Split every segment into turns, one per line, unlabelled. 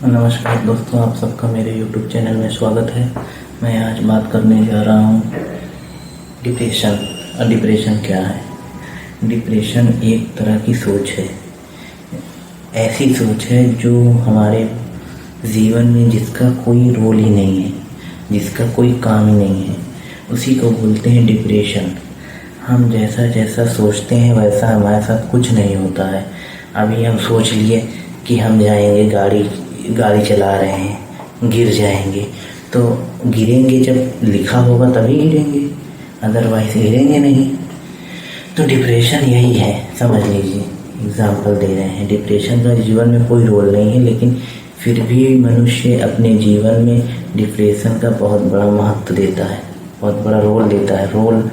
नमस्कार दोस्तों, आप सबका मेरे YouTube चैनल में स्वागत है। मैं आज बात करने जा रहा हूँ डिप्रेशन। और डिप्रेशन क्या है? डिप्रेशन एक तरह की सोच है, ऐसी सोच है जो हमारे जीवन में जिसका कोई रोल ही नहीं है, जिसका कोई काम ही नहीं है, उसी को बोलते हैं डिप्रेशन। हम जैसा जैसा सोचते हैं वैसा हमारे साथ कुछ नहीं होता है। अभी हम सोच लिए कि हम जाएंगे, गाड़ी चला रहे हैं, गिर जाएंगे, तो गिरेंगे जब लिखा होगा तभी गिरेंगे, अदरवाइज गिरेंगे नहीं। तो डिप्रेशन यही है, समझ लीजिए। एग्जाम्पल दे रहे हैं, डिप्रेशन का जीवन में कोई रोल नहीं है, लेकिन फिर भी मनुष्य अपने जीवन में डिप्रेशन का बहुत बड़ा महत्व देता है, बहुत बड़ा रोल देता है, रोल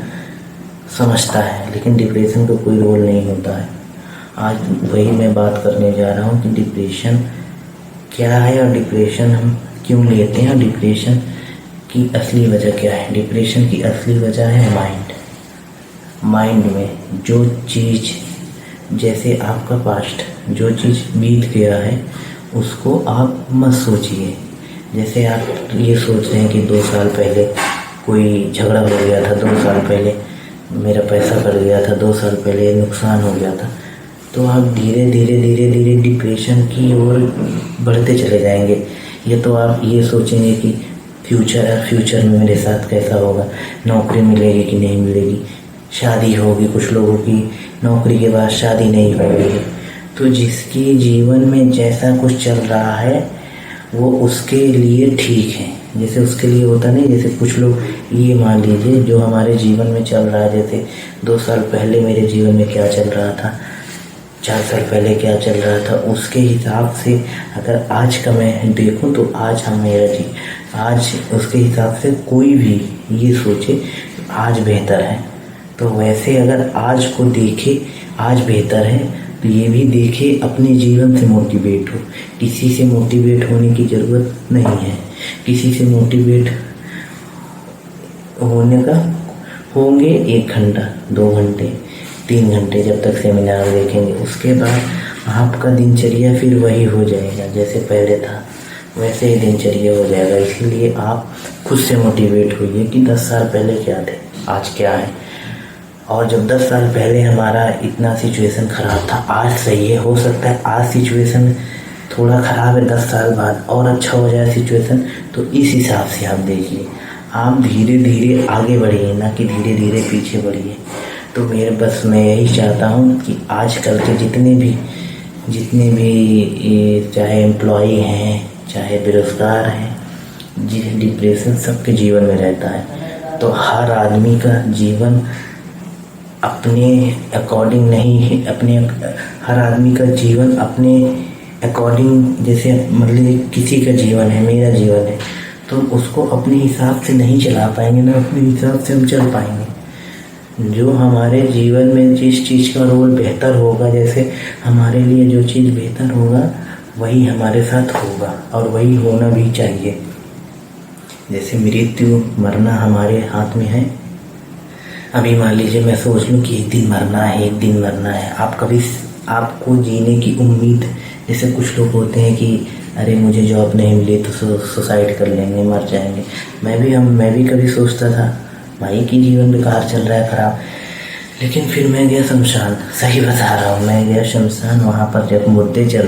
समझता है, लेकिन डिप्रेशन का कोई रोल नहीं होता है। आज वही मैं बात करने जा रहा हूँ कि डिप्रेशन क्या है और डिप्रेशन हम क्यों लेते हैं और डिप्रेशन की असली वजह क्या है। डिप्रेशन की असली वजह है माइंड में जो चीज़, जैसे आपका पास्ट, जो चीज़ बीत गया है उसको आप मत सोचिए। जैसे आप ये सोच रहे हैं कि 2 साल पहले कोई झगड़ा हो गया था, 2 साल पहले मेरा पैसा कट गया था, 2 साल पहले नुकसान हो गया था, तो आप धीरे धीरे डिप्रेशन की ओर बढ़ते चले जाएंगे। ये तो आप ये सोचेंगे कि फ्यूचर में मेरे साथ कैसा होगा, नौकरी मिलेगी कि नहीं मिलेगी, शादी होगी, कुछ लोगों की नौकरी के बाद शादी नहीं होगी। तो जिसकी जीवन में जैसा कुछ चल रहा है वो उसके लिए ठीक है, जैसे उसके लिए होता नहीं। जैसे कुछ लोग ये मान लीजिए जो हमारे जीवन में चल रहा है, जैसे 2 साल पहले मेरे जीवन में क्या चल रहा था, 4 साल पहले क्या चल रहा था, उसके हिसाब से अगर आज का मैं देखूं तो आज आज उसके हिसाब से कोई भी ये सोचे आज बेहतर है, तो वैसे अगर आज को देखे आज बेहतर है तो ये भी देखे अपने जीवन से मोटिवेट हो। किसी से मोटिवेट होने की ज़रूरत नहीं है, किसी से मोटिवेट होने का होंगे 1 घंटा, 2 घंटे, 3 घंटे, जब तक सेमिनार देखेंगे। उसके बाद आपका दिनचर्या फिर वही हो जाएगा, जैसे पहले था वैसे ही दिनचर्या हो जाएगा। इसीलिए आप खुद से मोटिवेट होइए कि 10 साल पहले क्या थे, आज क्या है। और जब 10 साल पहले हमारा इतना सिचुएशन ख़राब था, आज सही है, हो सकता है आज सिचुएशन थोड़ा ख़राब है, 10 साल बाद और अच्छा हो जाए सिचुएशन। तो इस हिसाब से आप देखिए, आप धीरे धीरे आगे बढ़िए, ना कि धीरे धीरे पीछे बढ़िए। तो मैं यही चाहता हूँ कि आजकल के जितने भी चाहे एम्प्लॉई हैं, चाहे बेरोज़गार हैं, डिप्रेशन सबके जीवन में रहता है। तो हर आदमी का जीवन अपने अकॉर्डिंग नहीं है, हर आदमी का जीवन अपने अकॉर्डिंग, जैसे मतलब किसी का जीवन है, मेरा जीवन है, तो उसको अपने हिसाब से नहीं चला पाएंगे, ना अपने हिसाब से हम चल पाएंगे। जो हमारे जीवन में जिस चीज़ का रोल बेहतर होगा, जैसे हमारे लिए जो चीज़ बेहतर होगा वही हमारे साथ होगा और वही होना भी चाहिए। जैसे मृत्यु, मरना हमारे हाथ में है। अभी मान लीजिए मैं सोच लूँ कि एक दिन मरना है, आपको जीने की उम्मीद, जैसे कुछ लोग होते हैं कि अरे मुझे जॉब नहीं मिली तो सुसाइड कर लेंगे, मर जाएंगे। मैं भी कभी सोचता था भाई कि जीवन बेकार चल रहा है, खराब। लेकिन फिर मैं गया शमशान, सही बता रहा हूँ, मैं गया शमशान। वहाँ पर जब मुर्दे जल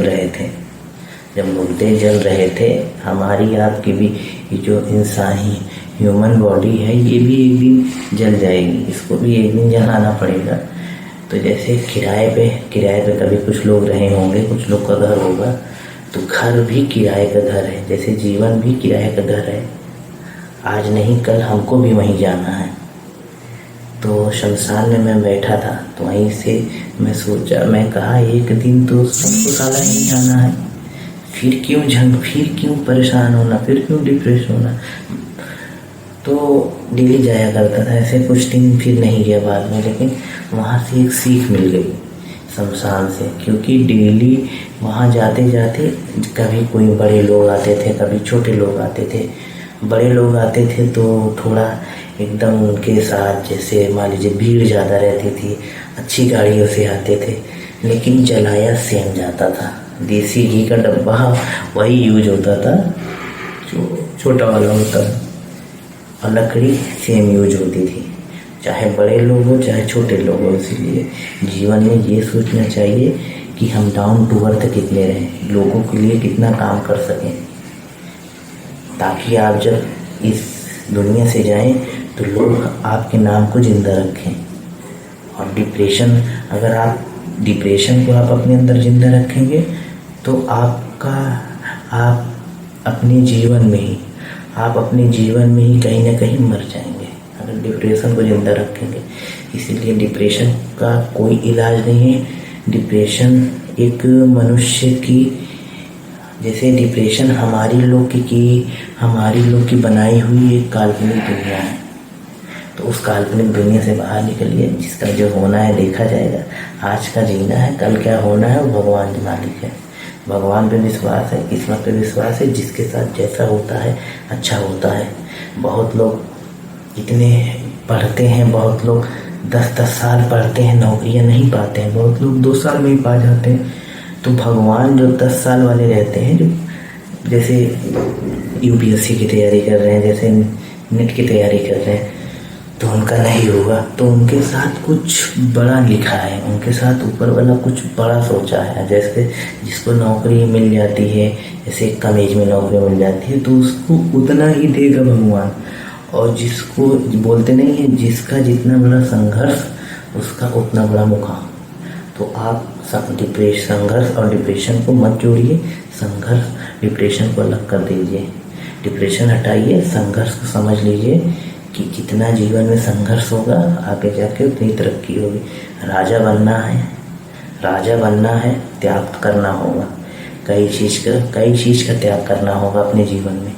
रहे थे, हमारी आपकी भी ये जो इंसानी ह्यूमन बॉडी है ये भी एक दिन जल जाएगी, इसको भी एक दिन जलाना पड़ेगा। तो जैसे किराए पे कभी कुछ लोग रहे होंगे, कुछ लोग का घर होगा, तो घर भी किराए का घर है, जैसे जीवन भी किराए का घर है। आज नहीं कल हमको भी वहीं जाना है। तो शमशान में मैं बैठा था, तो वहीं से मैं कहा एक दिन तो सबको साला यहीं जाना है, फिर क्यों परेशान होना, फिर क्यों डिप्रेस होना। तो डेली जाया करता था, ऐसे कुछ दिन फिर नहीं गया बाद में। लेकिन वहाँ से एक सीख मिल गई शमशान से, क्योंकि डेली वहाँ जाते जाते कभी कोई बड़े लोग आते थे, कभी छोटे लोग आते थे। बड़े लोग आते थे तो थोड़ा एकदम उनके साथ, जैसे मान लीजिए भीड़ ज़्यादा रहती थी, अच्छी गाड़ियों से आते थे, लेकिन जलाया सेम जाता था। देसी घी का डब्बा वही यूज होता था जो छोटा वाला होता है, और लकड़ी सेम यूज होती थी, चाहे बड़े लोग हो चाहे छोटे लोग हो। इसीलिए जीवन में ये सोचना चाहिए कि हम डाउन टू अर्थ कितने रहें, लोगों के लिए कितना काम कर सकें, ताकि आप जब इस दुनिया से जाएं तो लोग आपके नाम को जिंदा रखें। और अगर आप डिप्रेशन को आप अपने अंदर जिंदा रखेंगे तो आप अपने जीवन में ही कहीं ना कहीं मर जाएंगे, अगर डिप्रेशन को जिंदा रखेंगे। इसीलिए डिप्रेशन का कोई इलाज नहीं है। डिप्रेशन एक मनुष्य की, जैसे डिप्रेशन हमारी लोग की बनाई हुई एक काल्पनिक दुनिया है, तो उस काल्पनिक दुनिया से बाहर निकलिए। जिसका जो होना है देखा जाएगा, आज का जीना है, कल क्या होना है वो भगवान के मालिक है। भगवान पे विश्वास है, किस्मत पे विश्वास है, जिसके साथ जैसा होता है अच्छा होता है। बहुत लोग इतने पढ़ते हैं, बहुत लोग 10-10 साल पढ़ते हैं, नौकरियां नहीं पाते हैं, बहुत लोग 2 साल में ही पा जाते हैं। तो भगवान जो 10 साल वाले रहते हैं, जो जैसे यूपीएससी की तैयारी कर रहे हैं, जैसे नेट की तैयारी कर रहे हैं, तो उनका नहीं होगा, तो उनके साथ कुछ बड़ा लिखा है, उनके साथ ऊपर वाला कुछ बड़ा सोचा है। जैसे जिसको नौकरी मिल जाती है, जैसे कम एज में नौकरी मिल जाती है, तो उसको उतना ही देगा भगवान। और जिसको बोलते नहीं है, जिसका जितना बड़ा संघर्ष उसका उतना बड़ा मुकाम। तो आप संघर्ष और डिप्रेशन को मत जोड़िए, संघर्ष डिप्रेशन को अलग कर दीजिए। डिप्रेशन हटाइए, संघर्ष को समझ लीजिए कि जितना जीवन में संघर्ष होगा आगे जाके उतनी तरक्की होगी। राजा बनना है, त्याग करना होगा, कई चीज़ का त्याग करना होगा अपने जीवन में।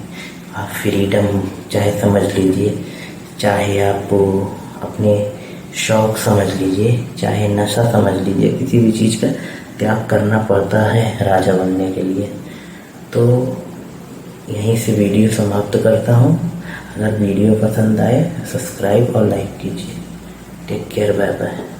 आप फ्रीडम चाहे समझ लीजिए, चाहे आप अपने शौक समझ लीजिए, चाहे नशा समझ लीजिए, किसी भी चीज़ का त्याग करना पड़ता है राजा बनने के लिए। तो यहीं से वीडियो समाप्त करता हूँ। अगर वीडियो पसंद आए सब्सक्राइब और लाइक कीजिए। Take care, bye bye.